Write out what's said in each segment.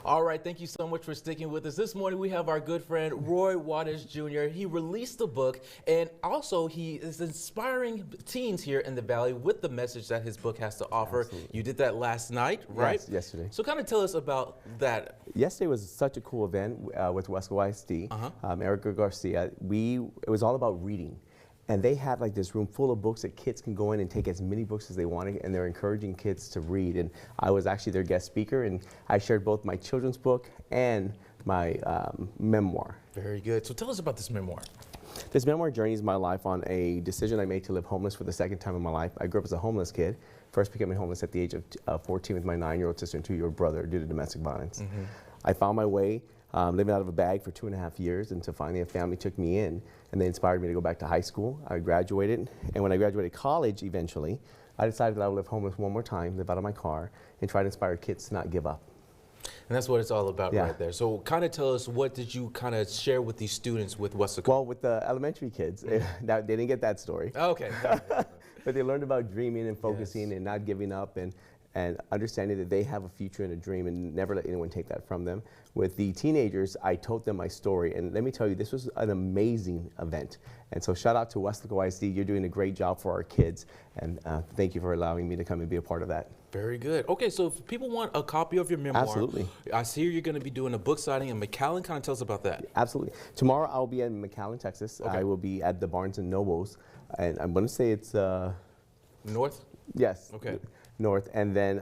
All right, thank you so much for sticking with us. This morning we have our good friend Roy Waters Jr. He released a book, and also he is inspiring teens here in the Valley with the message that his book has to offer. Absolutely. You did that last night, right? Yes, yesterday. So kind of tell us about that. Yesterday was such a cool event with Wesco ISD, Erica Garcia. It was all about reading. And they had like this room full of books that kids can go in and take as many books as they wanted, and they're encouraging kids to read. And I was actually their guest speaker, and I shared both my children's book and my memoir. Very good. So tell us about this memoir. This memoir journeys my life on a decision I made to live homeless for the second time in my life. I grew up as a homeless kid, first becoming homeless at the age of 14 with my 9-year-old sister and 2-year-old brother due to domestic violence. I found my way living out of a bag for 2.5 years until finally a family took me in, and they inspired me to go back to high school. I graduated, and when I graduated college eventually, I decided that I would live homeless one more time, live out of my car, and try to inspire kids to not give up. And that's what it's all about Yeah. right there. So kind of tell us, what did you kind of share with these students with Wesco? Well, with the elementary kids, they didn't get that story. Okay. But they learned about dreaming and focusing and not giving up and understanding that they have a future and a dream and never let anyone take that from them. With the teenagers, I told them my story, and let me tell you, this was an amazing event. And so shout out to Weslaco ISD, you're doing a great job for our kids, and thank you for allowing me to come and be a part of that. Very good. Okay, so if people want a copy of your memoir, Absolutely. I see you're going to be doing a book signing in McAllen. Kind of tell us about that. Absolutely. Tomorrow I'll be in McAllen, Texas. Okay. I will be at the Barnes & Nobles, and I'm going to say it's... North? Yes. Okay. North, and then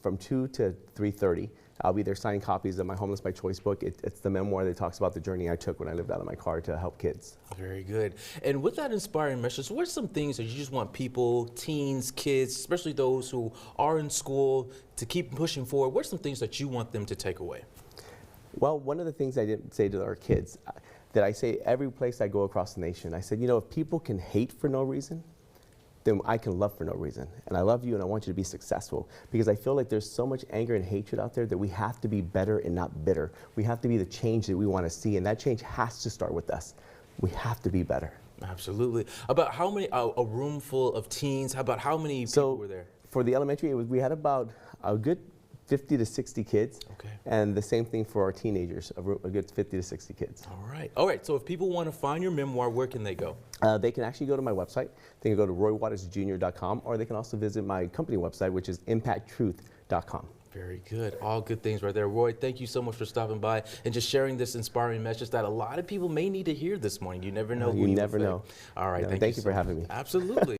from 2 to 3:30, I'll be there signing copies of my Homeless by Choice book. It's the memoir that talks about the journey I took when I lived out of my car to help kids. Very good. And with that inspiring message, what are some things that you just want people, teens, kids, especially those who are in school, to keep pushing forward? What are some things that you want them to take away? Well, one of the things I didn't say to our kids, that I say every place I go across the nation, I said, you know, if people can hate for no reason, then I can love for no reason. And I love you and I want you to be successful, because I feel like there's so much anger and hatred out there that we have to be better and not bitter. We have to be the change that we want to see, and that change has to start with us. We have to be better. Absolutely. About how many, a room full of teens, about how many people were there? For the elementary, we had about a good 50 to 60 kids. Okay. And the same thing for our teenagers, a good 50 to 60 kids. All right. All right. So if people want to find your memoir, where can they go? They can actually go to my website. They can go to roywatersjr.com, or they can also visit my company website, which is impacttruth.com. Very good. All good things right there. Roy, thank you so much for stopping by and just sharing this inspiring message that a lot of people may need to hear this morning. You never know who You never know. All right. No, Thank thank you you for so having much. me. Absolutely.